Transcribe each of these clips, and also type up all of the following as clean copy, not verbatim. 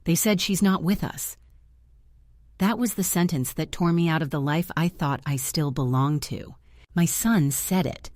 They said she's not with us. That was the sentence that tore me out of the life I thought I still belonged to. My son said it,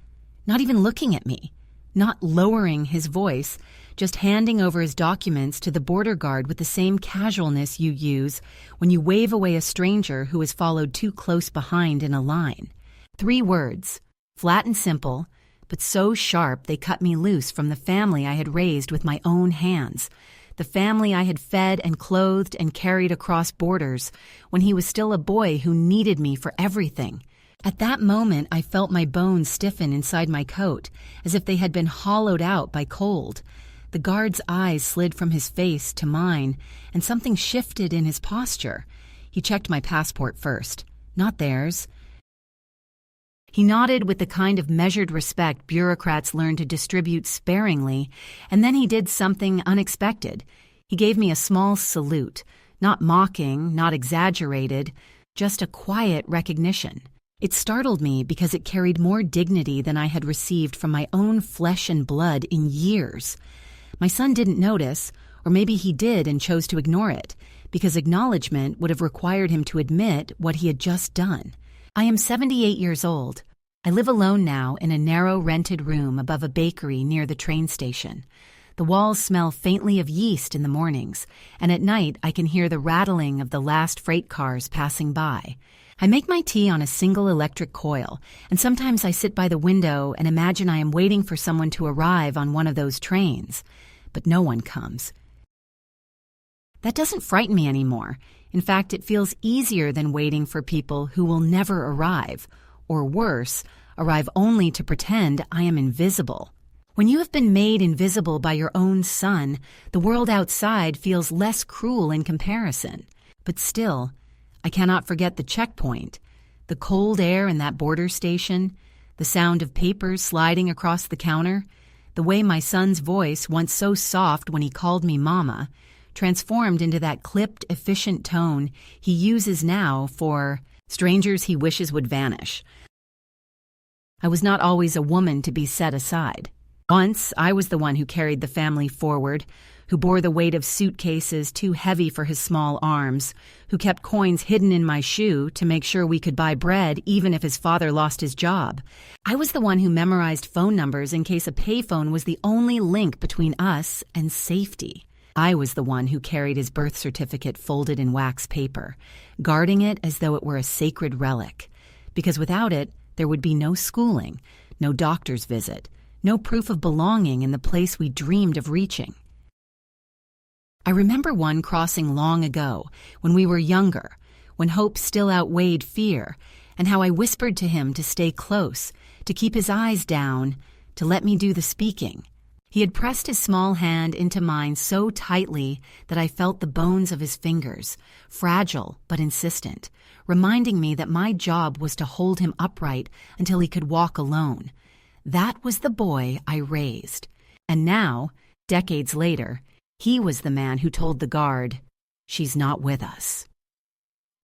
not even looking at me, not lowering his voice, just handing over his documents to the border guard with the same casualness you use when you wave away a stranger who has followed too close behind in a line. 3 words, flat and simple, but so sharp they cut me loose from the family I had raised with my own hands, the family I had fed and clothed and carried across borders when he was still a boy who needed me for everything. At that moment, I felt my bones stiffen inside my coat, as if they had been hollowed out by cold. The guard's eyes slid from his face to mine, and something shifted in his posture. He checked my passport first, not theirs. He nodded with the kind of measured respect bureaucrats learn to distribute sparingly, and then he did something unexpected. He gave me a small salute, not mocking, not exaggerated, just a quiet recognition. It startled me because it carried more dignity than I had received from my own flesh and blood in years. My son didn't notice, or maybe he did and chose to ignore it, because acknowledgement would have required him to admit what he had just done. I am 78 years old. I live alone now in a narrow rented room above a bakery near the train station. The walls smell faintly of yeast in the mornings, and at night I can hear the rattling of the last freight cars passing by. I make my tea on a single electric coil, and sometimes I sit by the window and imagine I am waiting for someone to arrive on one of those trains. But no one comes. That doesn't frighten me anymore. In fact, it feels easier than waiting for people who will never arrive, or worse, arrive only to pretend I am invisible. When you have been made invisible by your own son, the world outside feels less cruel in comparison. But still, I cannot forget the checkpoint, the cold air in that border station, the sound of papers sliding across the counter, the way my son's voice, once so soft when he called me Mama, transformed into that clipped, efficient tone he uses now for strangers he wishes would vanish. I was not always a woman to be set aside. Once, I was the one who carried the family forward, who bore the weight of suitcases too heavy for his small arms, who kept coins hidden in my shoe to make sure we could buy bread even if his father lost his job. I was the one who memorized phone numbers in case a payphone was the only link between us and safety. I was the one who carried his birth certificate folded in wax paper, guarding it as though it were a sacred relic, because without it, there would be no schooling, no doctor's visit, no proof of belonging in the place we dreamed of reaching. I remember one crossing long ago, when we were younger, when hope still outweighed fear, and how I whispered to him to stay close, to keep his eyes down, to let me do the speaking. He had pressed his small hand into mine so tightly that I felt the bones of his fingers, fragile but insistent, reminding me that my job was to hold him upright until he could walk alone. That was the boy I raised. And now, decades later, he was the man who told the guard, "She's not with us."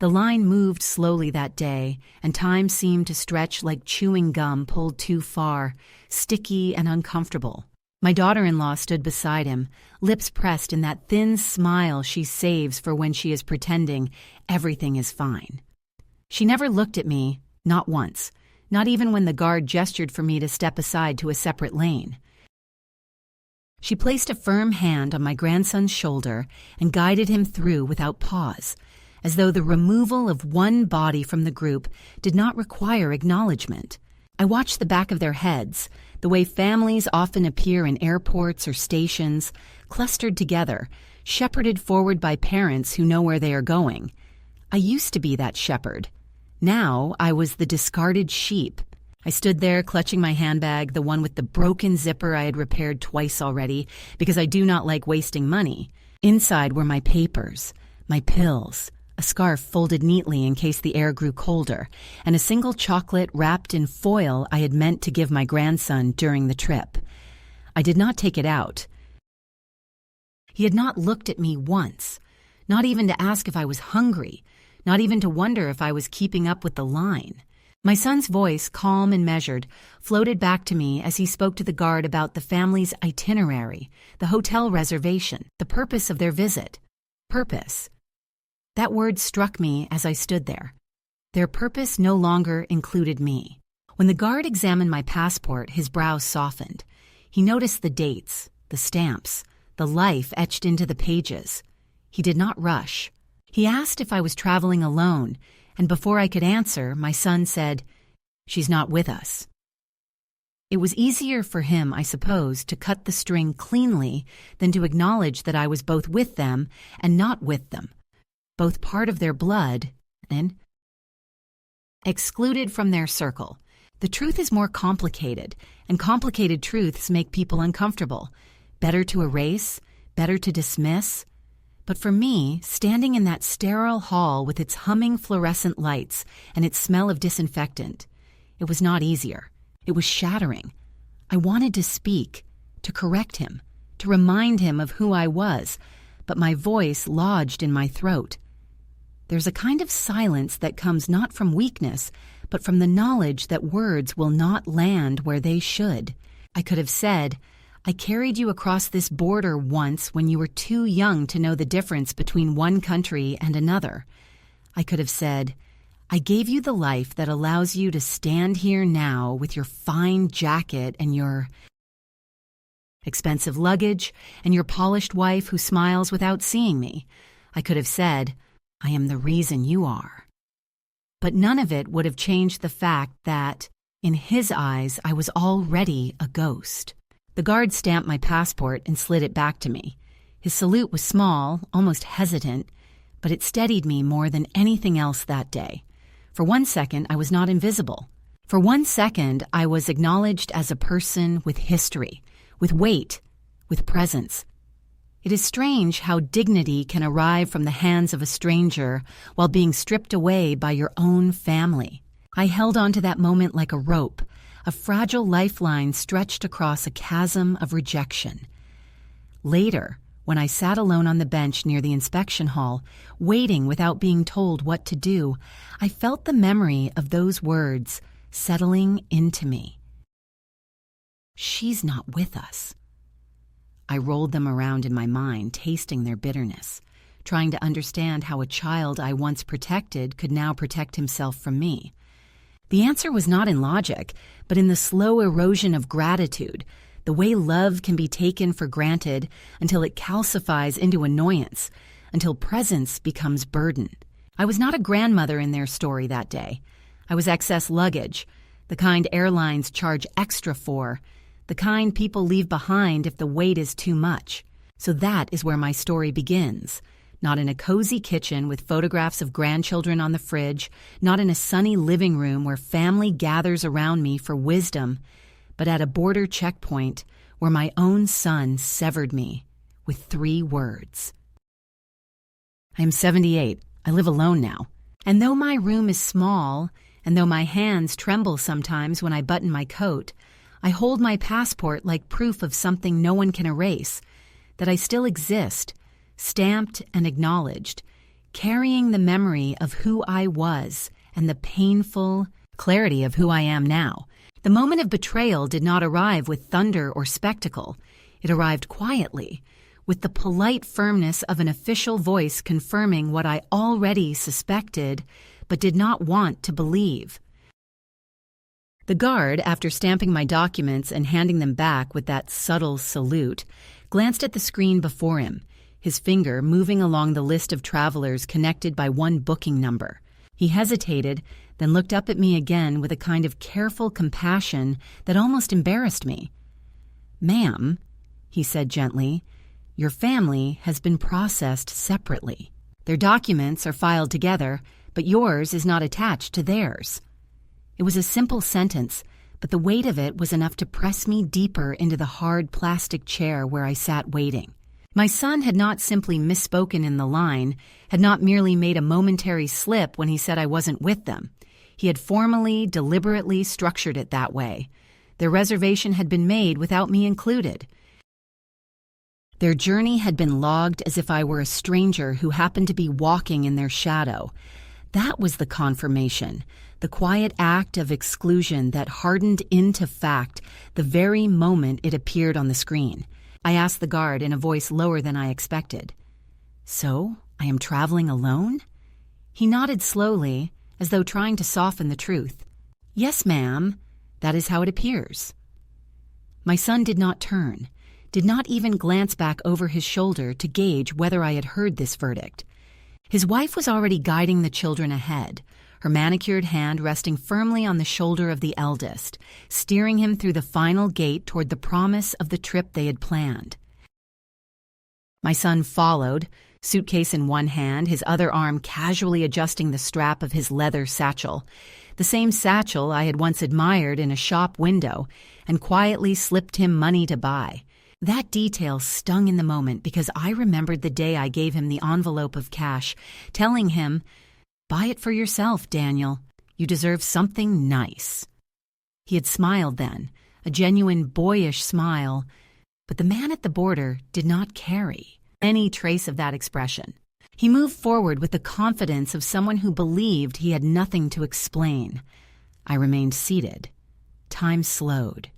The line moved slowly that day, and time seemed to stretch like chewing gum pulled too far, sticky and uncomfortable. My daughter-in-law stood beside him, lips pressed in that thin smile she saves for when she is pretending everything is fine. She never looked at me, not once, not even when the guard gestured for me to step aside to a separate lane. She placed a firm hand on my grandson's shoulder and guided him through without pause, as though the removal of one body from the group did not require acknowledgement. I watched the back of their heads, the way families often appear in airports or stations, clustered together, shepherded forward by parents who know where they are going. I used to be that shepherd. Now I was the discarded sheep. I stood there clutching my handbag, the one with the broken zipper I had repaired twice already, because I do not like wasting money. Inside were my papers, my pills, a scarf folded neatly in case the air grew colder, and a single chocolate wrapped in foil I had meant to give my grandson during the trip. I did not take it out. He had not looked at me once, not even to ask if I was hungry, not even to wonder if I was keeping up with the line. My son's voice, calm and measured, floated back to me as he spoke to the guard about the family's itinerary, the hotel reservation, the purpose of their visit. Purpose. That word struck me as I stood there. Their purpose no longer included me. When the guard examined my passport, his brows softened. He noticed the dates, the stamps, the life etched into the pages. He did not rush. He asked if I was traveling alone, and before I could answer, my son said, "She's not with us." It was easier for him, I suppose, to cut the string cleanly than to acknowledge that I was both with them and not with them, both part of their blood and excluded from their circle. The truth is more complicated, and complicated truths make people uncomfortable. Better to erase, better to dismiss. But for me, standing in that sterile hall with its humming fluorescent lights and its smell of disinfectant, it was not easier. It was shattering. I wanted to speak, to correct him, to remind him of who I was, but my voice lodged in my throat. There's a kind of silence that comes not from weakness, but from the knowledge that words will not land where they should. I could have said, "I carried you across this border once when you were too young to know the difference between one country and another." I could have said, "I gave you the life that allows you to stand here now with your fine jacket and your expensive luggage and your polished wife who smiles without seeing me." I could have said, "I am the reason you are." But none of it would have changed the fact that, in his eyes, I was already a ghost. The guard stamped my passport and slid it back to me. His salute was small, almost hesitant, but it steadied me more than anything else that day. For 1 second, I was not invisible. For 1 second, I was acknowledged as a person with history, with weight, with presence. It is strange how dignity can arrive from the hands of a stranger while being stripped away by your own family. I held on to that moment like a rope, a fragile lifeline stretched across a chasm of rejection. Later, when I sat alone on the bench near the inspection hall, waiting without being told what to do, I felt the memory of those words settling into me. "She's not with us." I rolled them around in my mind, tasting their bitterness, trying to understand how a child I once protected could now protect himself from me. The answer was not in logic, but in the slow erosion of gratitude, the way love can be taken for granted until it calcifies into annoyance, until presence becomes burden. I was not a grandmother in their story that day. I was excess luggage, the kind airlines charge extra for, the kind people leave behind if the weight is too much. So that is where my story begins. Not in a cozy kitchen with photographs of grandchildren on the fridge, not in a sunny living room where family gathers around me for wisdom, but at a border checkpoint where my own son severed me with 3 words. I am 78. I live alone now. And though my room is small, and though my hands tremble sometimes when I button my coat, I hold my passport like proof of something no one can erase, that I still exist, stamped and acknowledged, carrying the memory of who I was and the painful clarity of who I am now. The moment of betrayal did not arrive with thunder or spectacle. It arrived quietly, with the polite firmness of an official voice confirming what I already suspected but did not want to believe. The guard, after stamping my documents and handing them back with that subtle salute, glanced at the screen before him, his finger moving along the list of travelers connected by one booking number. He hesitated, then looked up at me again with a kind of careful compassion that almost embarrassed me. "Ma'am," he said gently, "your family has been processed separately. Their documents are filed together, but yours is not attached to theirs." It was a simple sentence, but the weight of it was enough to press me deeper into the hard plastic chair where I sat waiting. My son had not simply misspoken in the line, had not merely made a momentary slip when he said I wasn't with them. He had formally, deliberately structured it that way. Their reservation had been made without me included. Their journey had been logged as if I were a stranger who happened to be walking in their shadow. That was the confirmation, the quiet act of exclusion that hardened into fact the very moment it appeared on the screen. I asked the guard in a voice lower than I expected, "So, I am traveling alone? He nodded slowly, as though trying to soften the truth. Yes, ma'am. That is how it appears. My son did not turn, did not even glance back over his shoulder to gauge whether I had heard this verdict. His wife was already guiding the children ahead, her manicured hand resting firmly on the shoulder of the eldest, steering him through the final gate toward the promise of the trip they had planned. My son followed, suitcase in one hand, his other arm casually adjusting the strap of his leather satchel, the same satchel I had once admired in a shop window, and quietly slipped him money to buy. That detail stung in the moment because I remembered the day I gave him the envelope of cash, telling him, "Buy it for yourself, Daniel. You deserve something nice." He had smiled then, a genuine boyish smile, but the man at the border did not carry any trace of that expression. He moved forward with the confidence of someone who believed he had nothing to explain. I remained seated. Time slowed.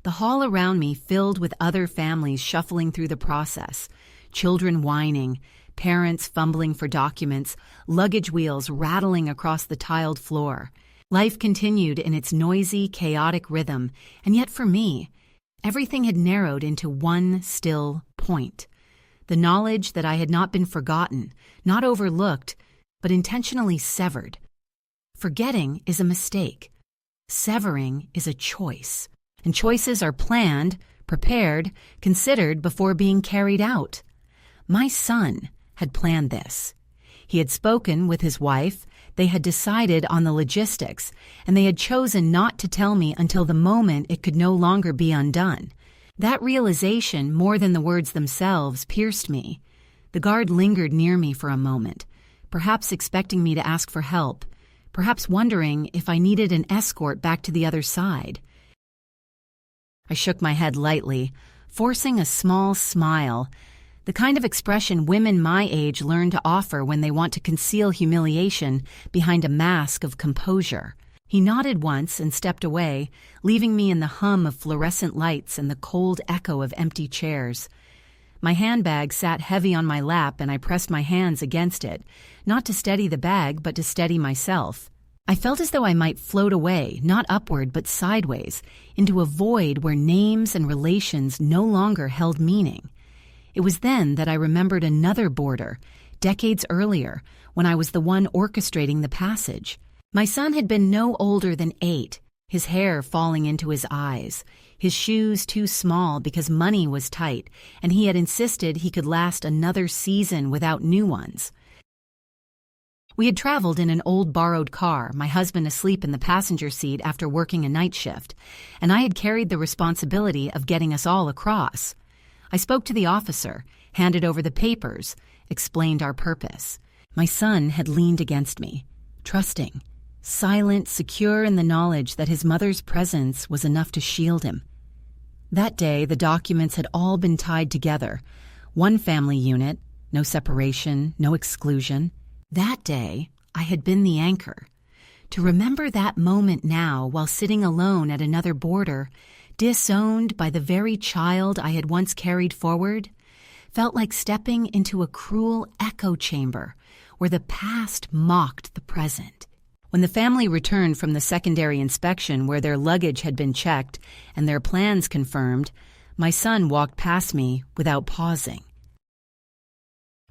The hall around me filled with other families shuffling through the process, children whining, parents fumbling for documents, luggage wheels rattling across the tiled floor. Life continued in its noisy, chaotic rhythm, and yet for me, everything had narrowed into one still point. The knowledge that I had not been forgotten, not overlooked, but intentionally severed. Forgetting is a mistake. Severing is a choice. And choices are planned, prepared, considered before being carried out. My son had planned this. He had spoken with his wife, they had decided on the logistics, and they had chosen not to tell me until the moment it could no longer be undone. That realization, more than the words themselves, pierced me. The guard lingered near me for a moment, perhaps expecting me to ask for help, perhaps wondering if I needed an escort back to the other side. I shook my head lightly, forcing a small smile, the kind of expression women my age learn to offer when they want to conceal humiliation behind a mask of composure. He nodded once and stepped away, leaving me in the hum of fluorescent lights and the cold echo of empty chairs. My handbag sat heavy on my lap and I pressed my hands against it, not to steady the bag but to steady myself. I felt as though I might float away, not upward but sideways, into a void where names and relations no longer held meaning. It was then that I remembered another border, decades earlier, when I was the one orchestrating the passage. My son had been no older than 8, his hair falling into his eyes, his shoes too small because money was tight, and he had insisted he could last another season without new ones. We had traveled in an old borrowed car, my husband asleep in the passenger seat after working a night shift, and I had carried the responsibility of getting us all across. I spoke to the officer, handed over the papers, explained our purpose. My son had leaned against me, trusting, silent, secure in the knowledge that his mother's presence was enough to shield him. That day, the documents had all been tied together. One family unit, no separation, no exclusion. That day, I had been the anchor. To remember that moment now while sitting alone at another border, disowned by the very child I had once carried forward, felt like stepping into a cruel echo chamber where the past mocked the present. When the family returned from the secondary inspection where their luggage had been checked and their plans confirmed, my son walked past me without pausing.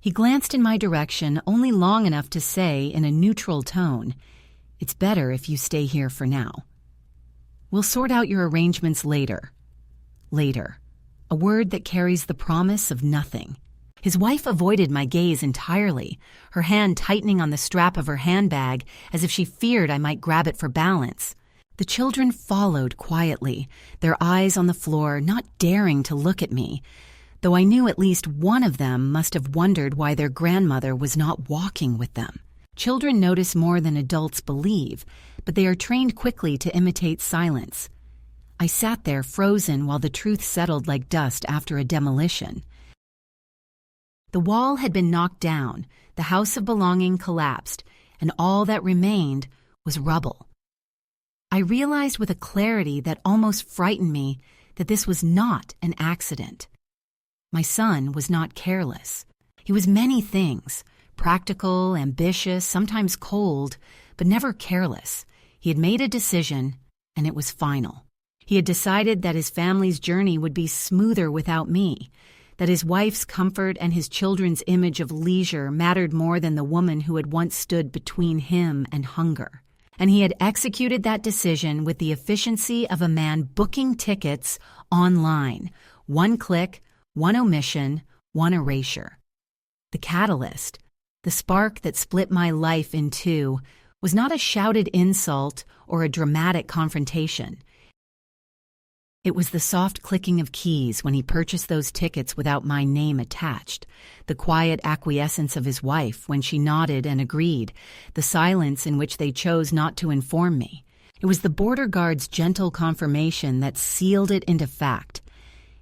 He glanced in my direction only long enough to say in a neutral tone, "It's better if you stay here for now. We'll sort out your arrangements later." Later, a word that carries the promise of nothing. His wife avoided my gaze entirely, her hand tightening on the strap of her handbag as if she feared I might grab it for balance. The children followed quietly, their eyes on the floor, not daring to look at me, though I knew at least one of them must have wondered why their grandmother was not walking with them. Children notice more than adults believe, but they are trained quickly to imitate silence. I sat there frozen while the truth settled like dust after a demolition. The wall had been knocked down, the house of belonging collapsed, and all that remained was rubble. I realized with a clarity that almost frightened me that this was not an accident. My son was not careless. He was many things: practical, ambitious, sometimes cold, but never careless. He had made a decision, and it was final. He had decided that his family's journey would be smoother without me, that his wife's comfort and his children's image of leisure mattered more than the woman who had once stood between him and hunger. And he had executed that decision with the efficiency of a man booking tickets online. One click, one omission, one erasure. The catalyst, the spark that split my life in two, was not a shouted insult or a dramatic confrontation. It was the soft clicking of keys when he purchased those tickets without my name attached, the quiet acquiescence of his wife when she nodded and agreed, the silence in which they chose not to inform me. It was the border guard's gentle confirmation that sealed it into fact.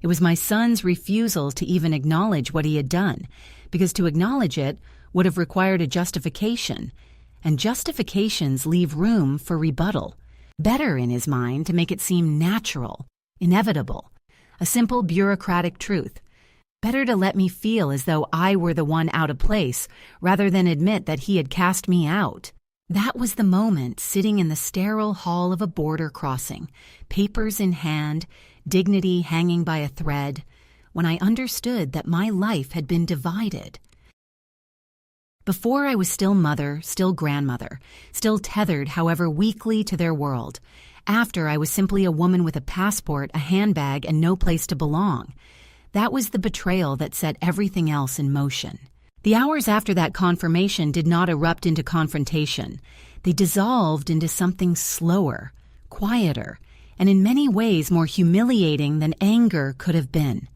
It was my son's refusal to even acknowledge what he had done, because to acknowledge it would have required a justification, and justifications leave room for rebuttal. Better, in his mind, to make it seem natural, inevitable, a simple bureaucratic truth. Better to let me feel as though I were the one out of place, rather than admit that he had cast me out. That was the moment, sitting in the sterile hall of a border crossing, papers in hand, dignity hanging by a thread, when I understood that my life had been divided. Before I was still mother, still grandmother, still tethered, however weakly, to their world. After I was simply a woman with a passport, a handbag, and no place to belong. That was the betrayal that set everything else in motion. The hours after that confirmation did not erupt into confrontation. They dissolved into something slower, quieter, and in many ways more humiliating than anger could have been.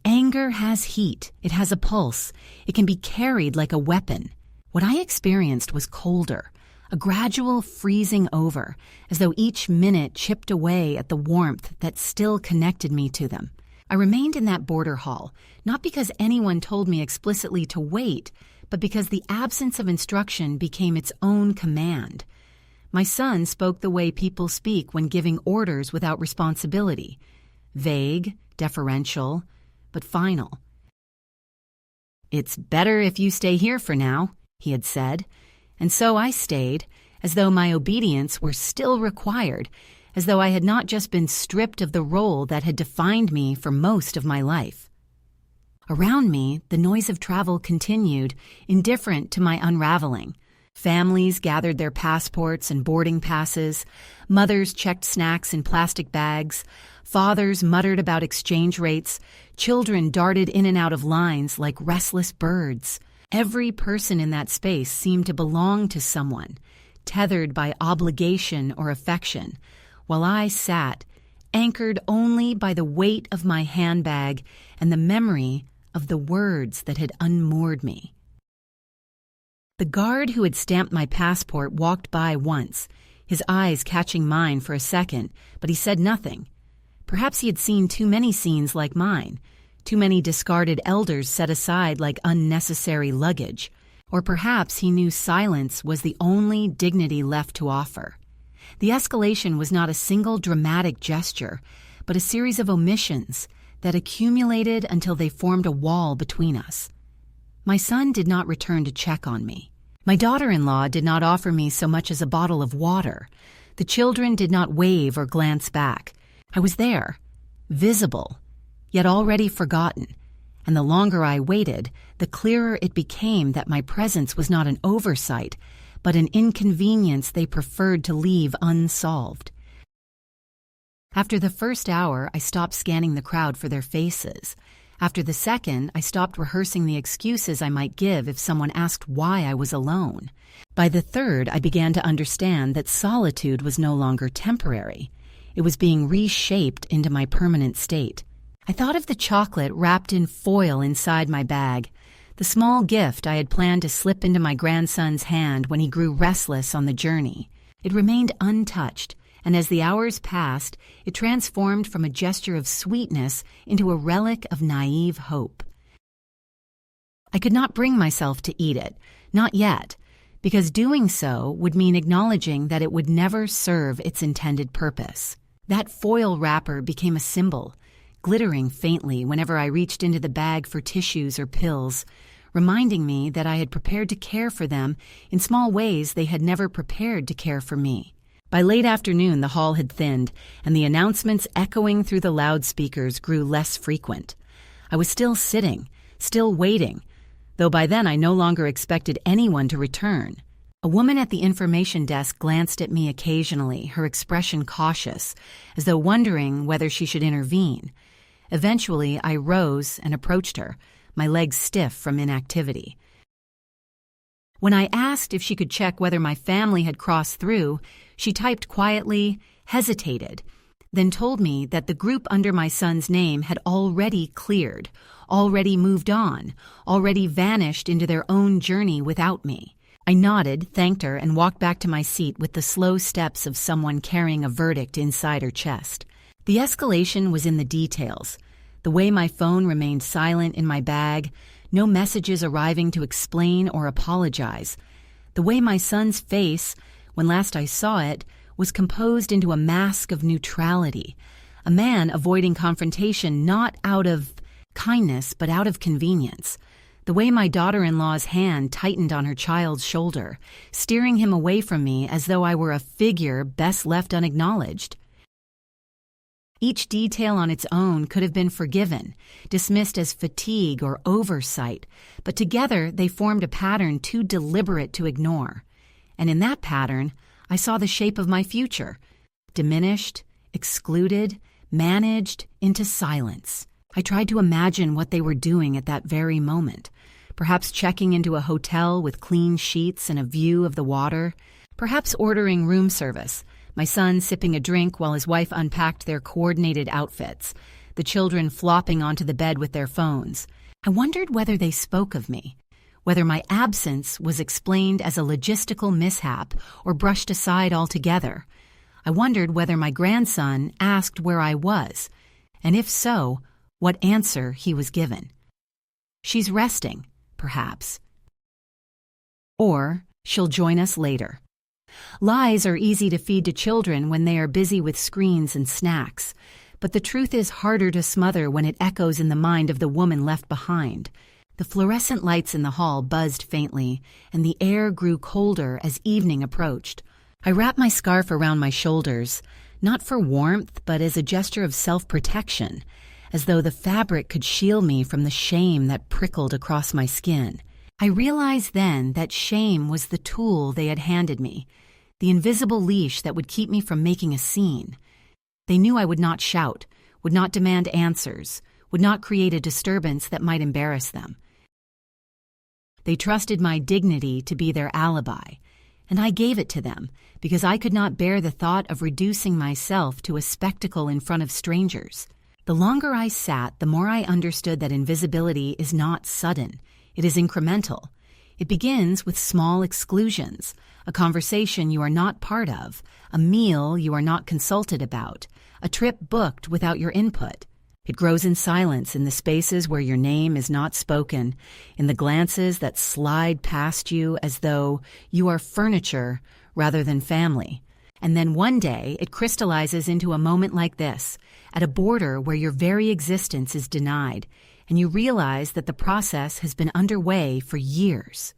Anger has heat. It has a pulse. It can be carried like a weapon. What I experienced was colder, a gradual freezing over, as though each minute chipped away at the warmth that still connected me to them. I remained in that border hall, not because anyone told me explicitly to wait, but because the absence of instruction became its own command. My son spoke the way people speak when giving orders without responsibility. Vague, deferential, but final. "It's better if you stay here for now," he had said. And so I stayed, as though my obedience were still required, as though I had not just been stripped of the role that had defined me for most of my life. Around me, the noise of travel continued, indifferent to my unraveling. Families gathered their passports and boarding passes. Mothers checked snacks in plastic bags. Fathers muttered about exchange rates. Children darted in and out of lines like restless birds. Every person in that space seemed to belong to someone, tethered by obligation or affection, while I sat, anchored only by the weight of my handbag and the memory of the words that had unmoored me. The guard who had stamped my passport walked by once, his eyes catching mine for a second, but he said nothing. Perhaps he had seen too many scenes like mine, too many discarded elders set aside like unnecessary luggage, or perhaps he knew silence was the only dignity left to offer. The escalation was not a single dramatic gesture, but a series of omissions that accumulated until they formed a wall between us. My son did not return to check on me. My daughter-in-law did not offer me so much as a bottle of water. The children did not wave or glance back. I was there, visible, yet already forgotten, and the longer I waited, the clearer it became that my presence was not an oversight, but an inconvenience they preferred to leave unsolved. After the first hour, I stopped scanning the crowd for their faces. After the second, I stopped rehearsing the excuses I might give if someone asked why I was alone. By the third, I began to understand that solitude was no longer temporary. It was being reshaped into my permanent state. I thought of the chocolate wrapped in foil inside my bag, the small gift I had planned to slip into my grandson's hand when he grew restless on the journey. It remained untouched, and as the hours passed, it transformed from a gesture of sweetness into a relic of naive hope. I could not bring myself to eat it, not yet, because doing so would mean acknowledging that it would never serve its intended purpose. That foil wrapper became a symbol, glittering faintly whenever I reached into the bag for tissues or pills, reminding me that I had prepared to care for them in small ways they had never prepared to care for me. By late afternoon, the hall had thinned, and the announcements echoing through the loudspeakers grew less frequent. I was still sitting, still waiting, though by then I no longer expected anyone to return. A woman at the information desk glanced at me occasionally, her expression cautious, as though wondering whether she should intervene. Eventually, I rose and approached her, my legs stiff from inactivity. When I asked if she could check whether my family had crossed through, she typed quietly, hesitated, then told me that the group under my son's name had already cleared, already moved on, already vanished into their own journey without me. I nodded, thanked her, and walked back to my seat with the slow steps of someone carrying a verdict inside her chest. The escalation was in the details. The way my phone remained silent in my bag, no messages arriving to explain or apologize. The way my son's face, when last I saw it, was composed into a mask of neutrality, a man avoiding confrontation not out of kindness but out of convenience. The way my daughter-in-law's hand tightened on her child's shoulder, steering him away from me as though I were a figure best left unacknowledged. Each detail on its own could have been forgiven, dismissed as fatigue or oversight, but together they formed a pattern too deliberate to ignore. And in that pattern, I saw the shape of my future, diminished, excluded, managed into silence. I tried to imagine what they were doing at that very moment, perhaps checking into a hotel with clean sheets and a view of the water, perhaps ordering room service, my son sipping a drink while his wife unpacked their coordinated outfits, the children flopping onto the bed with their phones. I wondered whether they spoke of me, whether my absence was explained as a logistical mishap or brushed aside altogether. I wondered whether my grandson asked where I was, and if so, what answer he was given. She's resting, perhaps. Or she'll join us later. Lies are easy to feed to children when they are busy with screens and snacks, but the truth is harder to smother when it echoes in the mind of the woman left behind. The fluorescent lights in the hall buzzed faintly, and the air grew colder as evening approached. I wrapped my scarf around my shoulders, not for warmth, but as a gesture of self-protection, as though the fabric could shield me from the shame that prickled across my skin. I realized then that shame was the tool they had handed me, the invisible leash that would keep me from making a scene. They knew I would not shout, would not demand answers, would not create a disturbance that might embarrass them. They trusted my dignity to be their alibi, and I gave it to them because I could not bear the thought of reducing myself to a spectacle in front of strangers. The longer I sat, the more I understood that invisibility is not sudden. It is incremental. It begins with small exclusions, a conversation you are not part of, a meal you are not consulted about, a trip booked without your input. It grows in silence in the spaces where your name is not spoken, in the glances that slide past you as though you are furniture rather than family. And then one day it crystallizes into a moment like this, at a border where your very existence is denied, and you realize that the process has been underway for years.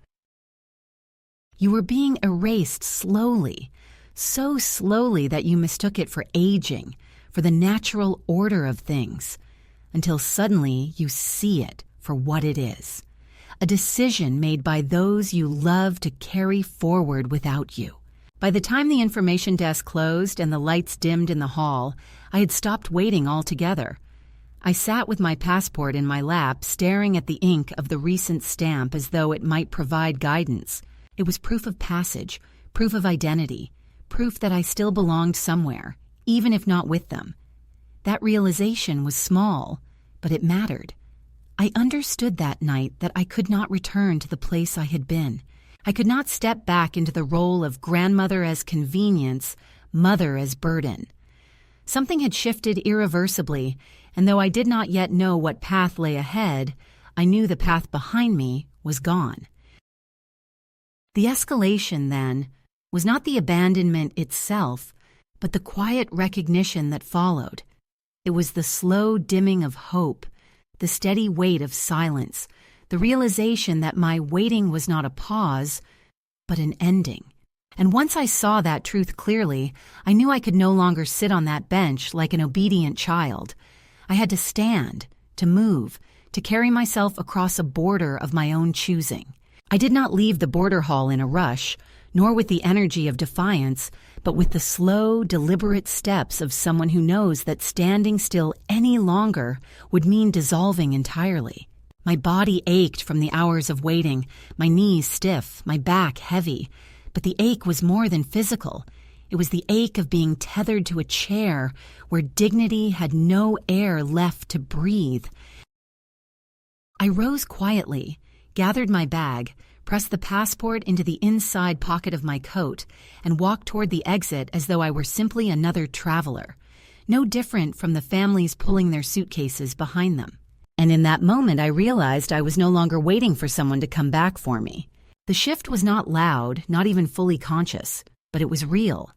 You were being erased slowly, so slowly that you mistook it for aging, for the natural order of things, until suddenly you see it for what it is, a decision made by those you love to carry forward without you. By the time the information desk closed and the lights dimmed in the hall, I had stopped waiting altogether. I sat with my passport in my lap, staring at the ink of the recent stamp as though it might provide guidance. It was proof of passage, proof of identity, proof that I still belonged somewhere, even if not with them. That realization was small, but it mattered. I understood that night that I could not return to the place I had been. I could not step back into the role of grandmother as convenience, mother as burden. Something had shifted irreversibly, and though I did not yet know what path lay ahead, I knew the path behind me was gone. The escalation, then, was not the abandonment itself, but the quiet recognition that followed. It was the slow dimming of hope, the steady weight of silence, the realization that my waiting was not a pause, but an ending. And once I saw that truth clearly, I knew I could no longer sit on that bench like an obedient child. I had to stand, to move, to carry myself across a border of my own choosing. I did not leave the border hall in a rush, nor with the energy of defiance, but with the slow, deliberate steps of someone who knows that standing still any longer would mean dissolving entirely. My body ached from the hours of waiting, my knees stiff, my back heavy. But the ache was more than physical. It was the ache of being tethered to a chair where dignity had no air left to breathe. I rose quietly, gathered my bag, pressed the passport into the inside pocket of my coat, and walked toward the exit as though I were simply another traveler, no different from the families pulling their suitcases behind them. And in that moment I realized I was no longer waiting for someone to come back for me. The shift was not loud, not even fully conscious, but it was real.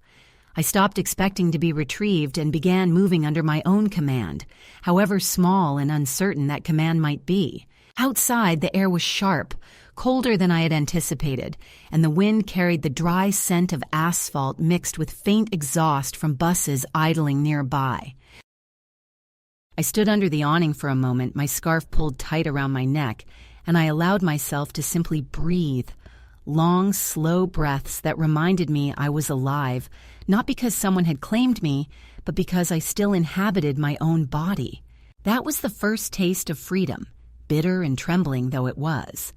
I stopped expecting to be retrieved and began moving under my own command, however small and uncertain that command might be. Outside, the air was sharp, colder than I had anticipated, and the wind carried the dry scent of asphalt mixed with faint exhaust from buses idling nearby. I stood under the awning for a moment, my scarf pulled tight around my neck, and I allowed myself to simply breathe. Long, slow breaths that reminded me I was alive, not because someone had claimed me, but because I still inhabited my own body. That was the first taste of freedom, bitter and trembling though it was.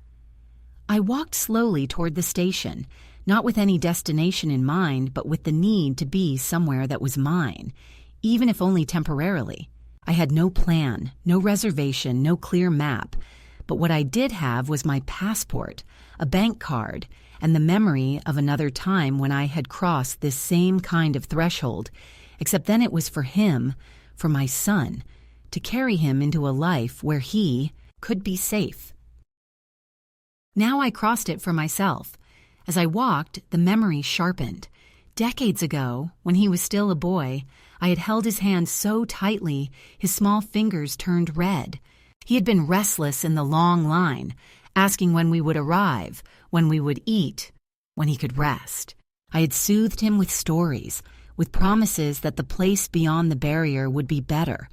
I walked slowly toward the station, not with any destination in mind, but with the need to be somewhere that was mine, even if only temporarily. I had no plan, no reservation, no clear map, but what I did have was my passport, a bank card, and the memory of another time when I had crossed this same kind of threshold, except then it was for him, for my son, to carry him into a life where he could be safe. Now I crossed it for myself. As I walked, the memory sharpened. Decades ago, when he was still a boy, I had held his hand so tightly his small fingers turned red. He had been restless in the long line, asking when we would arrive, when we would eat, when he could rest. I had soothed him with stories, with promises that the place beyond the barrier would be better,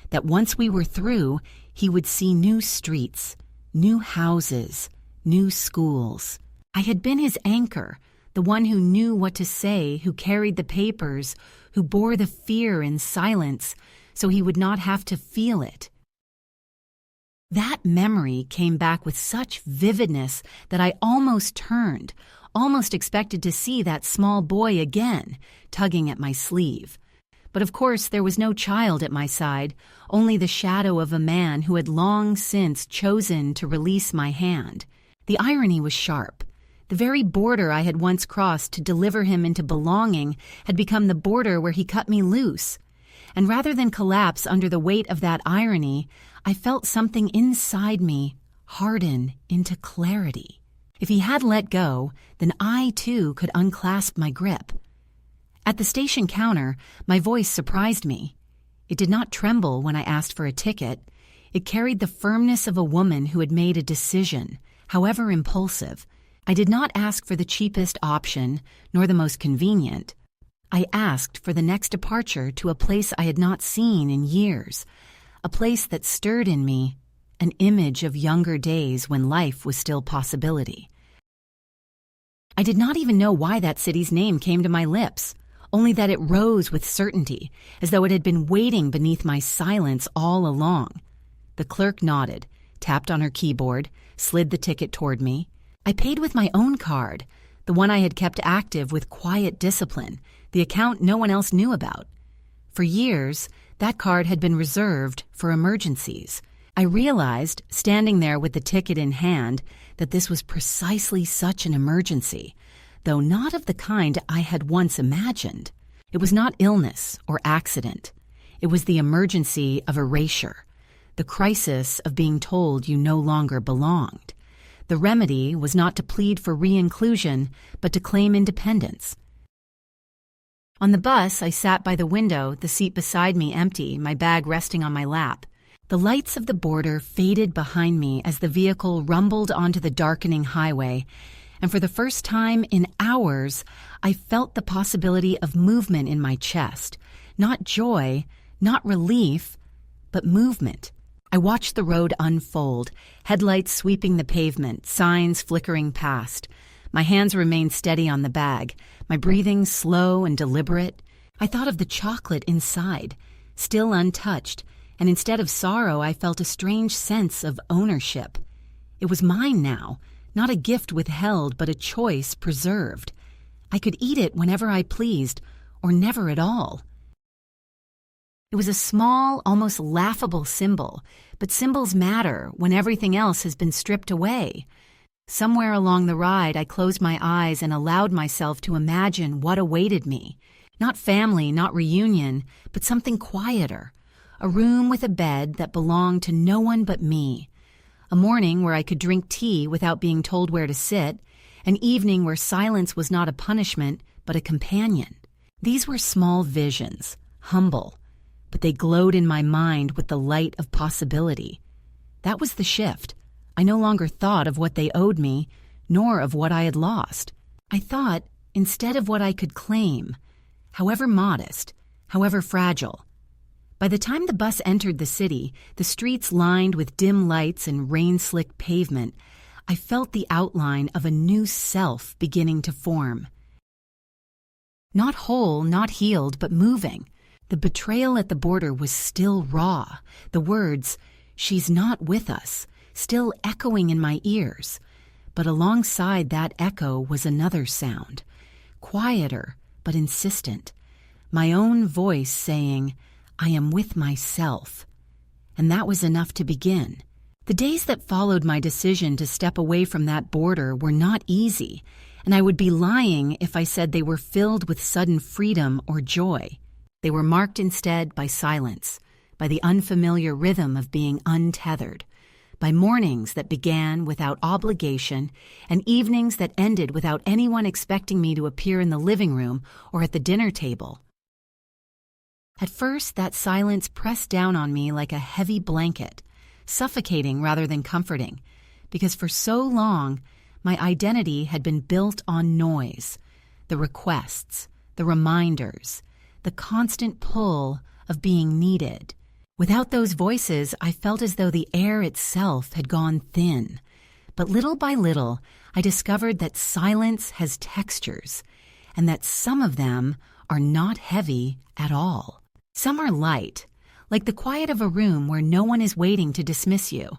that once we were through, he would see new streets, new houses, new schools. I had been his anchor, the one who knew what to say, who carried the papers, who bore the fear in silence so he would not have to feel it. That memory came back with such vividness that I almost turned, almost expected to see that small boy again, tugging at my sleeve. But of course there was no child at my side, only the shadow of a man who had long since chosen to release my hand. The irony was sharp. The very border I had once crossed to deliver him into belonging had become the border where he cut me loose. And rather than collapse under the weight of that irony, I felt something inside me harden into clarity. If he had let go, then I too could unclasp my grip. At the station counter, my voice surprised me. It did not tremble when I asked for a ticket. It carried the firmness of a woman who had made a decision, however impulsive. I did not ask for the cheapest option, nor the most convenient. I asked for the next departure to a place I had not seen in years, a place that stirred in me an image of younger days when life was still possibility. I did not even know why that city's name came to my lips, only that it rose with certainty, as though it had been waiting beneath my silence all along. The clerk nodded, tapped on her keyboard, slid the ticket toward me. I paid with my own card, the one I had kept active with quiet discipline, the account no one else knew about. For years, that card had been reserved for emergencies. I realized, standing there with the ticket in hand, that this was precisely such an emergency, though not of the kind I had once imagined. It was not illness or accident. It was the emergency of erasure, the crisis of being told you no longer belonged. The remedy was not to plead for re-inclusion, but to claim independence. On the bus, I sat by the window, the seat beside me empty, my bag resting on my lap. The lights of the border faded behind me as the vehicle rumbled onto the darkening highway, and for the first time in hours, I felt the possibility of movement in my chest. Not joy, not relief, but movement. I watched the road unfold, headlights sweeping the pavement, signs flickering past. My hands remained steady on the bag, my breathing slow and deliberate. I thought of the chocolate inside, still untouched, and instead of sorrow, I felt a strange sense of ownership. It was mine now, not a gift withheld, but a choice preserved. I could eat it whenever I pleased, or never at all. It was a small, almost laughable symbol, but symbols matter when everything else has been stripped away. Somewhere along the ride, I closed my eyes and allowed myself to imagine what awaited me. Not family, not reunion, but something quieter. A room with a bed that belonged to no one but me. A morning where I could drink tea without being told where to sit. An evening where silence was not a punishment, but a companion. These were small visions, humble, but they glowed in my mind with the light of possibility. That was the shift. I no longer thought of what they owed me, nor of what I had lost. I thought, instead of what I could claim, however modest, however fragile. By the time the bus entered the city, the streets lined with dim lights and rain-slicked pavement, I felt the outline of a new self beginning to form. Not whole, not healed, but moving. The betrayal at the border was still raw. The words, "She's not with us," still echoing in my ears. But alongside that echo was another sound, quieter but insistent. My own voice saying, "I am with myself." And that was enough to begin. The days that followed my decision to step away from that border were not easy, and I would be lying if I said they were filled with sudden freedom or joy. They were marked instead by silence, by the unfamiliar rhythm of being untethered, by mornings that began without obligation and evenings that ended without anyone expecting me to appear in the living room or at the dinner table. At first, that silence pressed down on me like a heavy blanket, suffocating rather than comforting, because for so long, my identity had been built on noise, the requests, the reminders, the constant pull of being needed. Without those voices, I felt as though the air itself had gone thin. But little by little, I discovered that silence has textures, and that some of them are not heavy at all. Some are light, like the quiet of a room where no one is waiting to dismiss you.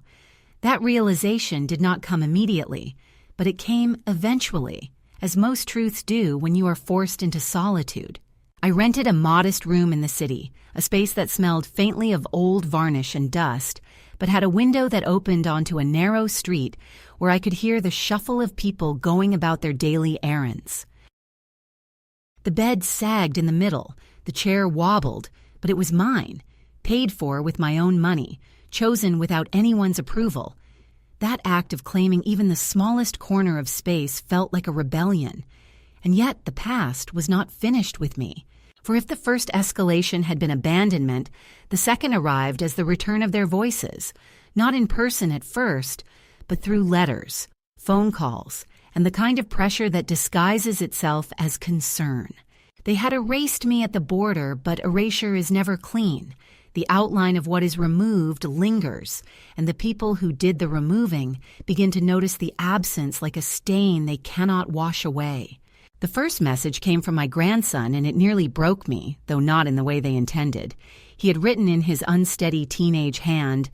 That realization did not come immediately, but it came eventually, as most truths do when you are forced into solitude. I rented a modest room in the city, a space that smelled faintly of old varnish and dust, but had a window that opened onto a narrow street where I could hear the shuffle of people going about their daily errands. The bed sagged in the middle, the chair wobbled, but it was mine, paid for with my own money, chosen without anyone's approval. That act of claiming even the smallest corner of space felt like a rebellion. And yet the past was not finished with me. For if the first escalation had been abandonment, the second arrived as the return of their voices, not in person at first, but through letters, phone calls, and the kind of pressure that disguises itself as concern. They had erased me at the border, but erasure is never clean. The outline of what is removed lingers, and the people who did the removing begin to notice the absence like a stain they cannot wash away. The first message came from my grandson, and it nearly broke me, though not in the way they intended. He had written in his unsteady teenage hand,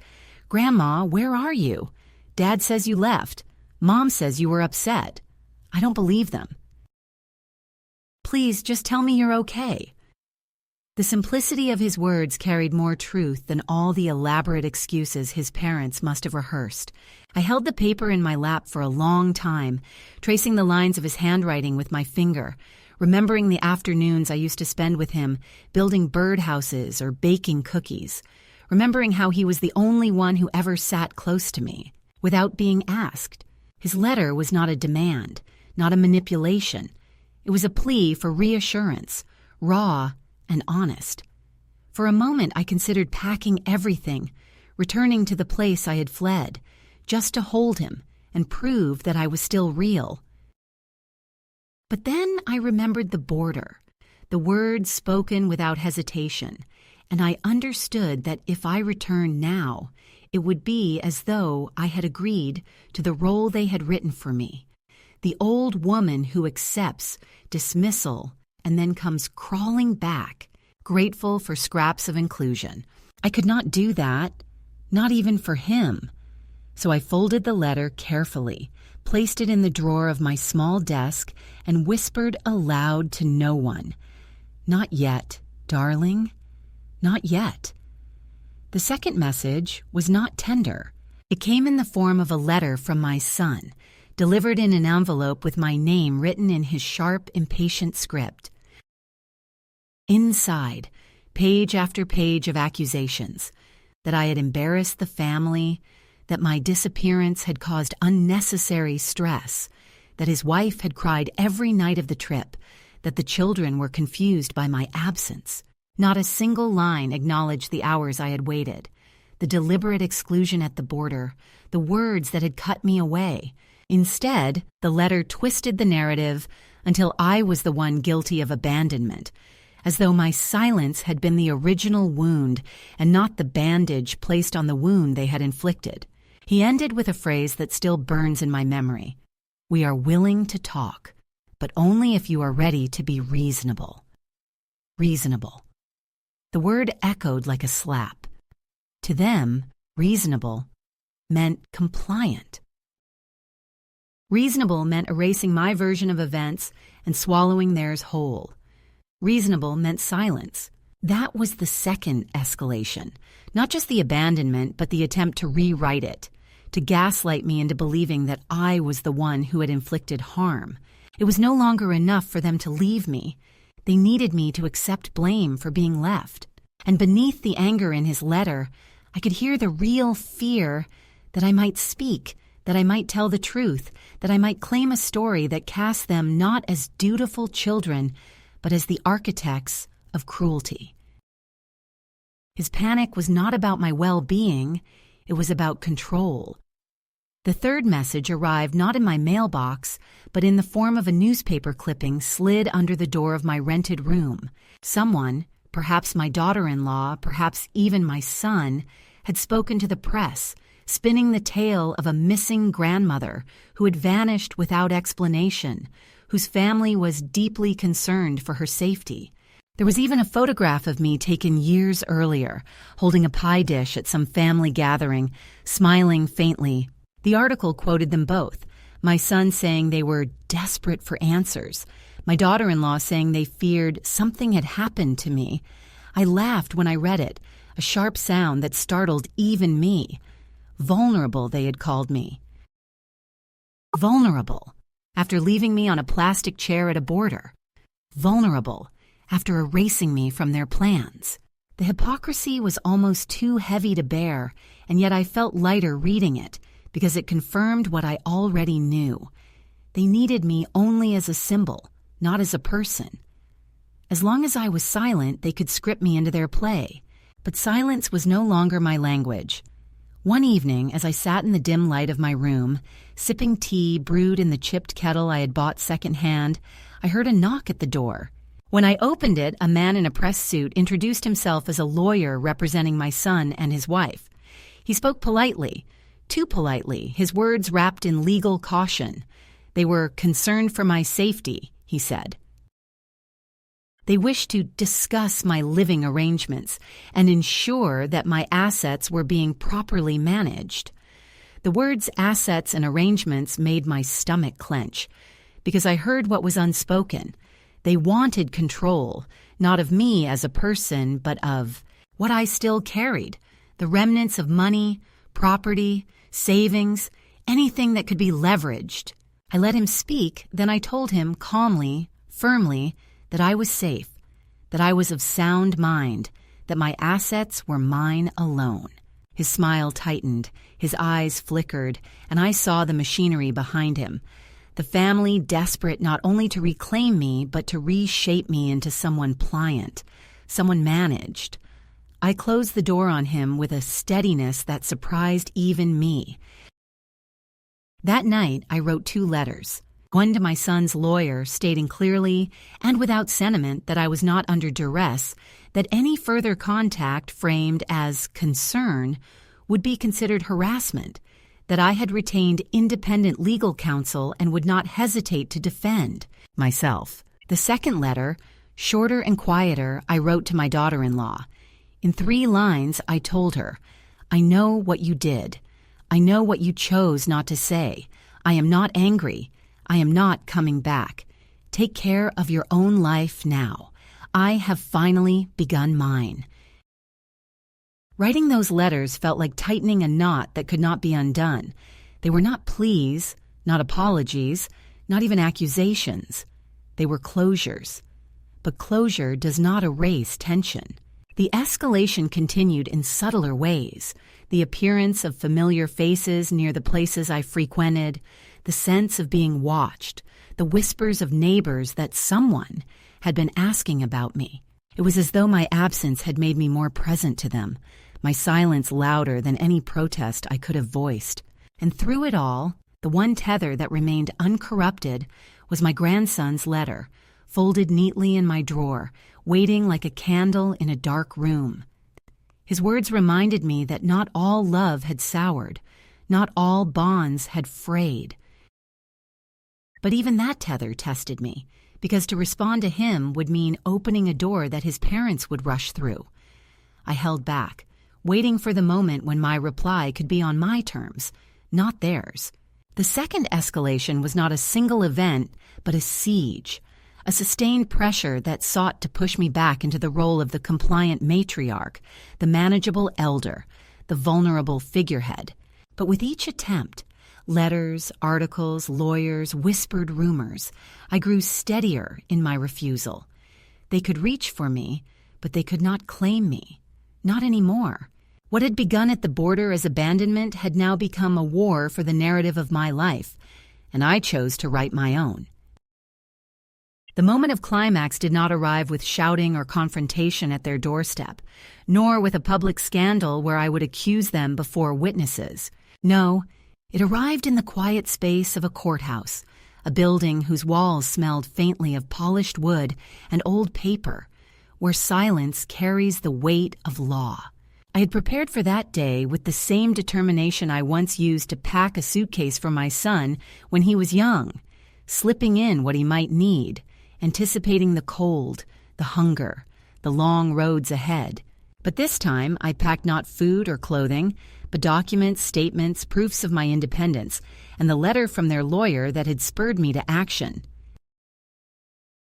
"Grandma, where are you? Dad says you left. Mom says you were upset. I don't believe them. Please just tell me you're okay." The simplicity of his words carried more truth than all the elaborate excuses his parents must have rehearsed. I held the paper in my lap for a long time, tracing the lines of his handwriting with my finger, remembering the afternoons I used to spend with him building birdhouses or baking cookies, remembering how he was the only one who ever sat close to me, without being asked. His letter was not a demand, not a manipulation. It was a plea for reassurance, raw and honest. For a moment I considered packing everything, returning to the place I had fled, just to hold him and prove that I was still real. But then I remembered the border, the words spoken without hesitation, and I understood that if I returned now, it would be as though I had agreed to the role they had written for me, the old woman who accepts dismissal and then comes crawling back, grateful for scraps of inclusion. I could not do that, not even for him. So I folded the letter carefully, placed it in the drawer of my small desk, and whispered aloud to no one, "Not yet, darling, not yet." The second message was not tender. It came in the form of a letter from my son, delivered in an envelope with my name written in his sharp, impatient script. Inside, page after page of accusations, that I had embarrassed the family, that my disappearance had caused unnecessary stress, that his wife had cried every night of the trip, that the children were confused by my absence. Not a single line acknowledged the hours I had waited, the deliberate exclusion at the border, the words that had cut me away. Instead, the letter twisted the narrative until I was the one guilty of abandonment, as though my silence had been the original wound and not the bandage placed on the wound they had inflicted. He ended with a phrase that still burns in my memory. "We are willing to talk, but only if you are ready to be reasonable." Reasonable. The word echoed like a slap. To them, reasonable meant compliant. Reasonable meant erasing my version of events and swallowing theirs whole. Reasonable meant silence. That was the second escalation, not just the abandonment, but the attempt to rewrite it, to gaslight me into believing that I was the one who had inflicted harm. It was no longer enough for them to leave me. They needed me to accept blame for being left. And beneath the anger in his letter, I could hear the real fear that I might speak, that I might tell the truth, that I might claim a story that cast them not as dutiful children, but as the architects of cruelty. His panic was not about my well-being, it was about control. The third message arrived not in my mailbox, but in the form of a newspaper clipping slid under the door of my rented room. Someone, perhaps my daughter-in-law, perhaps even my son, had spoken to the press, spinning the tale of a missing grandmother who had vanished without explanation, whose family was deeply concerned for her safety. There was even a photograph of me taken years earlier, holding a pie dish at some family gathering, smiling faintly. The article quoted them both, my son saying they were desperate for answers, my daughter-in-law saying they feared something had happened to me. I laughed when I read it, a sharp sound that startled even me. Vulnerable, they had called me. Vulnerable, after leaving me on a plastic chair at a border. Vulnerable, after erasing me from their plans. The hypocrisy was almost too heavy to bear, and yet I felt lighter reading it, because it confirmed what I already knew. They needed me only as a symbol, not as a person. As long as I was silent, they could script me into their play. But silence was no longer my language. One evening, as I sat in the dim light of my room, sipping tea brewed in the chipped kettle I had bought secondhand, I heard a knock at the door. When I opened it, a man in a press suit introduced himself as a lawyer representing my son and his wife. He spoke politely, too politely, his words wrapped in legal caution. They were concerned for my safety, he said. They wished to discuss my living arrangements and ensure that my assets were being properly managed. The words assets and arrangements made my stomach clench, because I heard what was unspoken. They wanted control, not of me as a person, but of what I still carried, the remnants of money, property, savings, anything that could be leveraged. I let him speak, then I told him calmly, firmly, that I was safe, that I was of sound mind, that my assets were mine alone. His smile tightened, his eyes flickered, and I saw the machinery behind him. The family desperate not only to reclaim me, but to reshape me into someone pliant, someone managed. I closed the door on him with a steadiness that surprised even me. That night, I wrote 2 letters, one to my son's lawyer stating clearly and without sentiment that I was not under duress, that any further contact framed as concern would be considered harassment, that I had retained independent legal counsel and would not hesitate to defend myself. The second letter, shorter and quieter, I wrote to my daughter-in-law. In 3 lines, I told her, "I know what you did. I know what you chose not to say. I am not angry. I am not coming back. Take care of your own life now. I have finally begun mine." Writing those letters felt like tightening a knot that could not be undone. They were not pleas, not apologies, not even accusations. They were closures. But closure does not erase tension. The escalation continued in subtler ways. The appearance of familiar faces near the places I frequented, the sense of being watched, the whispers of neighbors that someone had been asking about me. It was as though my absence had made me more present to them, my silence louder than any protest I could have voiced. And through it all, the one tether that remained uncorrupted was my grandson's letter, folded neatly in my drawer, waiting like a candle in a dark room. His words reminded me that not all love had soured, not all bonds had frayed. But even that tether tested me, because to respond to him would mean opening a door that his parents would rush through. I held back, waiting for the moment when my reply could be on my terms, not theirs. The second escalation was not a single event, but a siege, a sustained pressure that sought to push me back into the role of the compliant matriarch, the manageable elder, the vulnerable figurehead. But with each attempt, letters, articles, lawyers, whispered rumors, I grew steadier in my refusal. They could reach for me, but they could not claim me. Not anymore. What had begun at the border as abandonment had now become a war for the narrative of my life, and I chose to write my own. The moment of climax did not arrive with shouting or confrontation at their doorstep, nor with a public scandal where I would accuse them before witnesses. No, it arrived in the quiet space of a courthouse, a building whose walls smelled faintly of polished wood and old paper, where silence carries the weight of law. I had prepared for that day with the same determination I once used to pack a suitcase for my son when he was young, slipping in what he might need, anticipating the cold, the hunger, the long roads ahead. But this time I packed not food or clothing, but documents, statements, proofs of my independence, and the letter from their lawyer that had spurred me to action.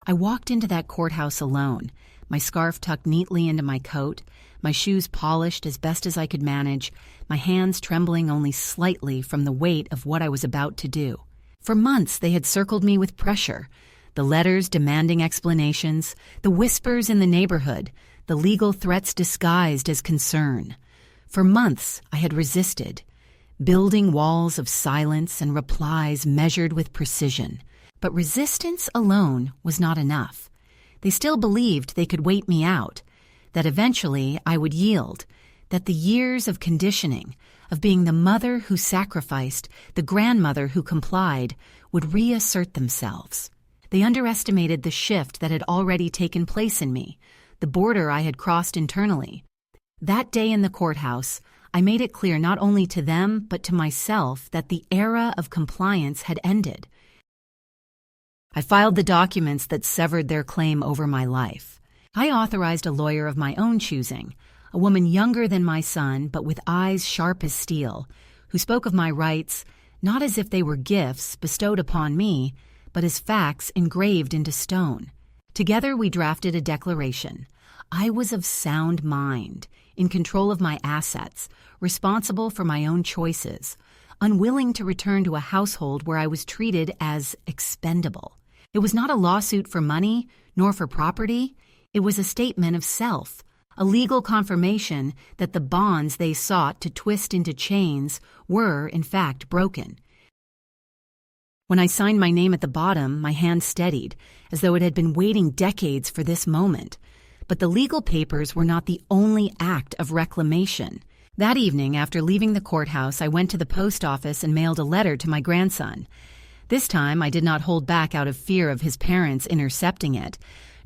I walked into that courthouse alone, my scarf tucked neatly into my coat, my shoes polished as best as I could manage, my hands trembling only slightly from the weight of what I was about to do. For months they had circled me with pressure, the letters demanding explanations, the whispers in the neighborhood, the legal threats disguised as concern. For months I had resisted, building walls of silence and replies measured with precision. But resistance alone was not enough. They still believed they could wait me out, that eventually I would yield, that the years of conditioning, of being the mother who sacrificed, the grandmother who complied, would reassert themselves. They underestimated the shift that had already taken place in me, the border I had crossed internally. That day in the courthouse, I made it clear not only to them but to myself that the era of compliance had ended. I filed the documents that severed their claim over my life. I authorized a lawyer of my own choosing, a woman younger than my son but with eyes sharp as steel, who spoke of my rights not as if they were gifts bestowed upon me, but as facts engraved into stone. Together we drafted a declaration. I was of sound mind, in control of my assets, responsible for my own choices, unwilling to return to a household where I was treated as expendable. It was not a lawsuit for money, nor for property. It was a statement of self, a legal confirmation that the bonds they sought to twist into chains were, in fact, broken. When I signed my name at the bottom, my hand steadied, as though it had been waiting decades for this moment. But the legal papers were not the only act of reclamation. That evening, after leaving the courthouse, I went to the post office and mailed a letter to my grandson. This time, I did not hold back out of fear of his parents intercepting it,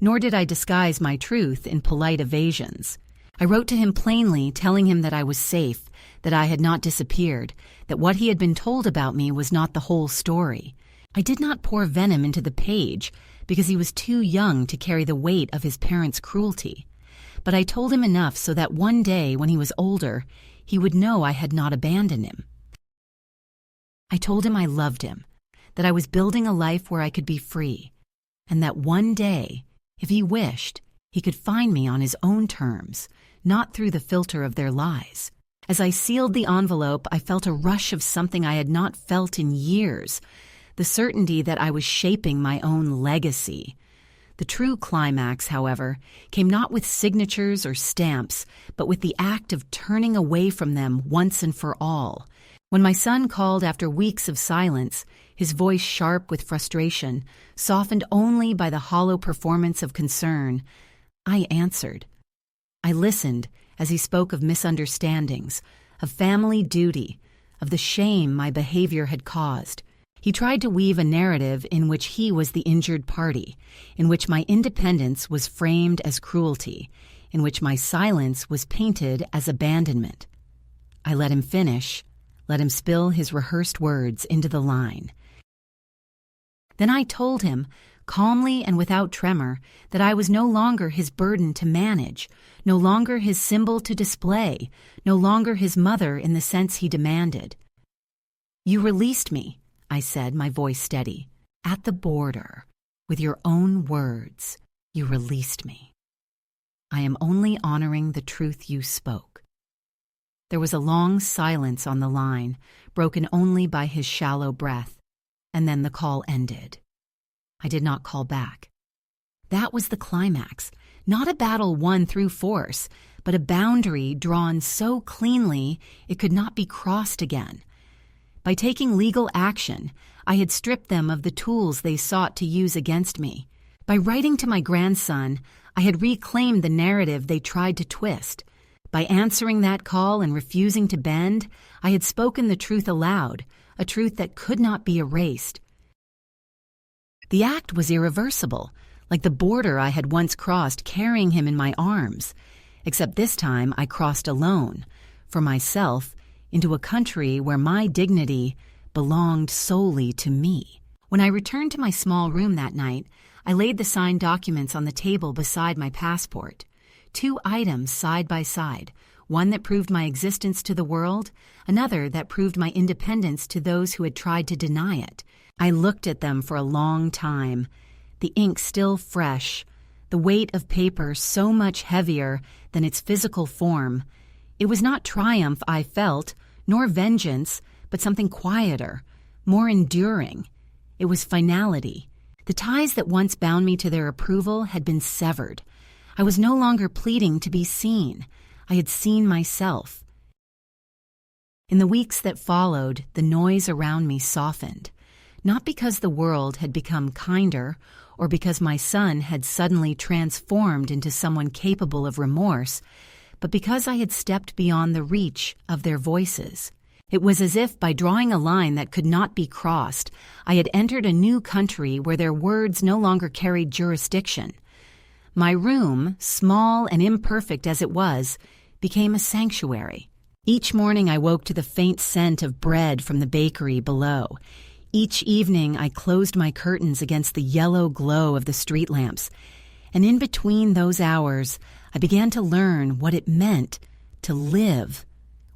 nor did I disguise my truth in polite evasions. I wrote to him plainly, telling him that I was safe, that I had not disappeared, that what he had been told about me was not the whole story. I did not pour venom into the page, because he was too young to carry the weight of his parents' cruelty. But I told him enough so that one day, when he was older, he would know I had not abandoned him. I told him I loved him, that I was building a life where I could be free, and that one day, if he wished, he could find me on his own terms, not through the filter of their lies. As I sealed the envelope, I felt a rush of something I had not felt in years, the certainty that I was shaping my own legacy. The true climax, however, came not with signatures or stamps, but with the act of turning away from them once and for all. When my son called after weeks of silence, his voice sharp with frustration, softened only by the hollow performance of concern, I answered. I listened as he spoke of misunderstandings, of family duty, of the shame my behavior had caused. He tried to weave a narrative in which he was the injured party, in which my independence was framed as cruelty, in which my silence was painted as abandonment. I let him finish, let him spill his rehearsed words into the line. Then I told him, calmly and without tremor, that I was no longer his burden to manage, no longer his symbol to display, no longer his mother in the sense he demanded. You released me, I said, my voice steady. At the border, with your own words, you released me. I am only honoring the truth you spoke. There was a long silence on the line, broken only by his shallow breath, and then the call ended. I did not call back. That was the climax, not a battle won through force, but a boundary drawn so cleanly it could not be crossed again. By taking legal action, I had stripped them of the tools they sought to use against me. By writing to my grandson, I had reclaimed the narrative they tried to twist. By answering that call and refusing to bend, I had spoken the truth aloud, a truth that could not be erased. The act was irreversible, like the border I had once crossed carrying him in my arms, except this time I crossed alone, for myself, into a country where my dignity belonged solely to me. When I returned to my small room that night, I laid the signed documents on the table beside my passport. 2 items side by side, one that proved my existence to the world, another that proved my independence to those who had tried to deny it. I looked at them for a long time, the ink still fresh, the weight of paper so much heavier than its physical form. It was not triumph I felt, nor vengeance, but something quieter, more enduring. It was finality. The ties that once bound me to their approval had been severed. I was no longer pleading to be seen. I had seen myself. In the weeks that followed, the noise around me softened, not because the world had become kinder or because my son had suddenly transformed into someone capable of remorse, but because I had stepped beyond the reach of their voices. It was as if, by drawing a line that could not be crossed, I had entered a new country where their words no longer carried jurisdiction. My room, small and imperfect as it was, became a sanctuary. Each morning I woke to the faint scent of bread from the bakery below. Each evening I closed my curtains against the yellow glow of the street lamps, and in between those hours I began to learn what it meant to live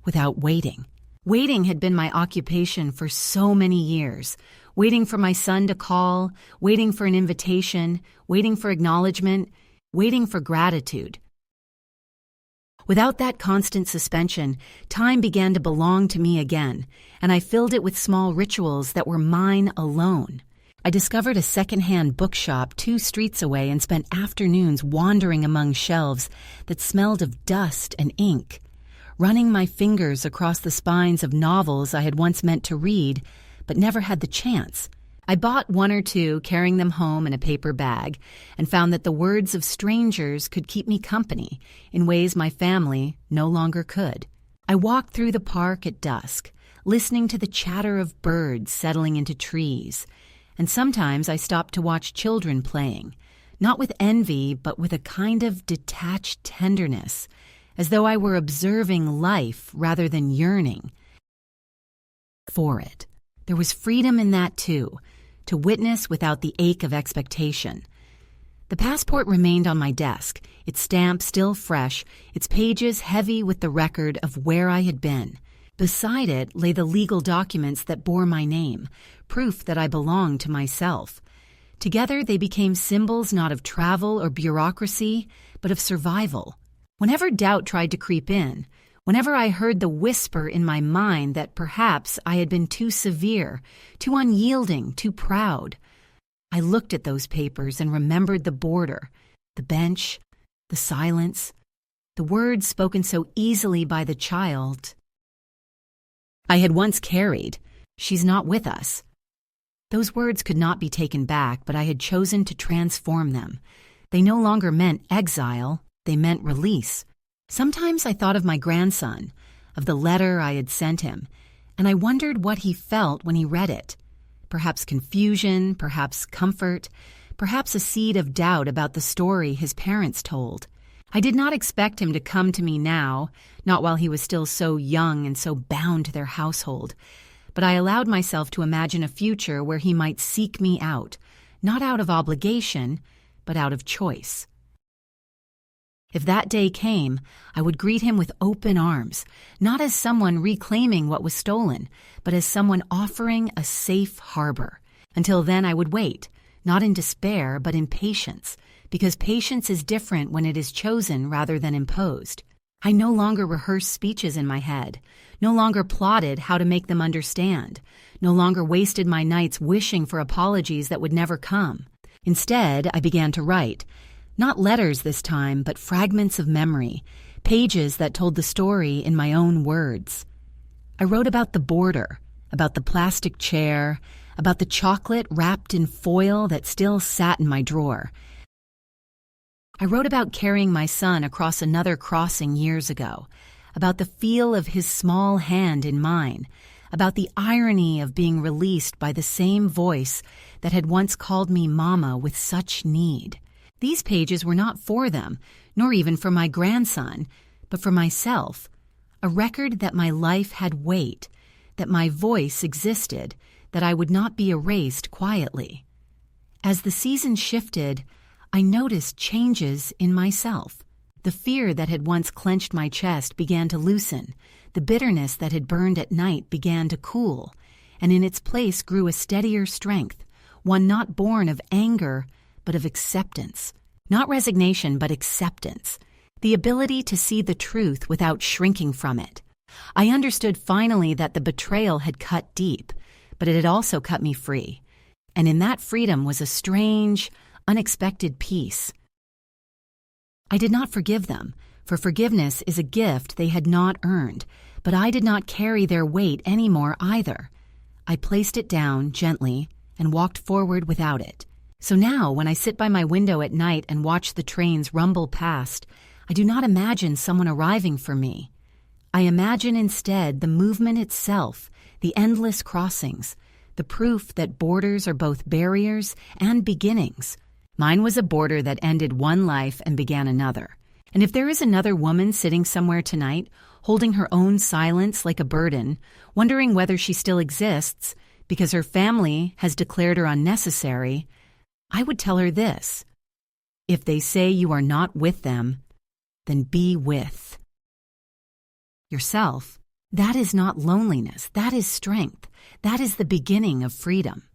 without waiting. Waiting had been my occupation for so many years, waiting for my son to call, waiting for an invitation, waiting for acknowledgement, waiting for gratitude. Without that constant suspension, time began to belong to me again, and I filled it with small rituals that were mine alone. I discovered a second-hand bookshop 2 streets away and spent afternoons wandering among shelves that smelled of dust and ink, running my fingers across the spines of novels I had once meant to read, but never had the chance. I bought one or two, carrying them home in a paper bag, and found that the words of strangers could keep me company in ways my family no longer could. I walked through the park at dusk, listening to the chatter of birds settling into trees, and sometimes I stopped to watch children playing, not with envy, but with a kind of detached tenderness, as though I were observing life rather than yearning for it. There was freedom in that, too, to witness without the ache of expectation. The passport remained on my desk, its stamp still fresh, its pages heavy with the record of where I had been. Beside it lay the legal documents that bore my name, proof that I belonged to myself. Together they became symbols not of travel or bureaucracy, but of survival. Whenever doubt tried to creep in, whenever I heard the whisper in my mind that perhaps I had been too severe, too unyielding, too proud, I looked at those papers and remembered the border, the bench, the silence, the words spoken so easily by the child I had once carried. She's not with us. Those words could not be taken back, but I had chosen to transform them. They no longer meant exile, they meant release. Sometimes I thought of my grandson, of the letter I had sent him, and I wondered what he felt when he read it. Perhaps confusion, perhaps comfort, perhaps a seed of doubt about the story his parents told. I did not expect him to come to me now, not while he was still so young and so bound to their household, but I allowed myself to imagine a future where he might seek me out, not out of obligation, but out of choice. If that day came, I would greet him with open arms, not as someone reclaiming what was stolen, but as someone offering a safe harbor. Until then, I would wait, not in despair, but in patience, because patience is different when it is chosen rather than imposed. I no longer rehearsed speeches in my head, no longer plotted how to make them understand, no longer wasted my nights wishing for apologies that would never come. Instead, I began to write, not letters this time, but fragments of memory, pages that told the story in my own words. I wrote about the border, about the plastic chair, about the chocolate wrapped in foil that still sat in my drawer. I wrote about carrying my son across another crossing years ago, about the feel of his small hand in mine, about the irony of being released by the same voice that had once called me Mama with such need. These pages were not for them, nor even for my grandson, but for myself, a record that my life had weight, that my voice existed, that I would not be erased quietly. As the season shifted, I noticed changes in myself. The fear that had once clenched my chest began to loosen, the bitterness that had burned at night began to cool, and in its place grew a steadier strength, one not born of anger, but of acceptance. Not resignation, but acceptance. The ability to see the truth without shrinking from it. I understood finally that the betrayal had cut deep, but it had also cut me free. And in that freedom was a strange, unexpected peace. I did not forgive them, for forgiveness is a gift they had not earned, but I did not carry their weight any more either. I placed it down gently and walked forward without it. So now, when I sit by my window at night and watch the trains rumble past, I do not imagine someone arriving for me. I imagine instead the movement itself, the endless crossings, the proof that borders are both barriers and beginnings. Mine was a border that ended one life and began another. And if there is another woman sitting somewhere tonight, holding her own silence like a burden, wondering whether she still exists because her family has declared her unnecessary, I would tell her this: if they say you are not with them, then be with yourself. That is not loneliness. That is strength. That is the beginning of freedom.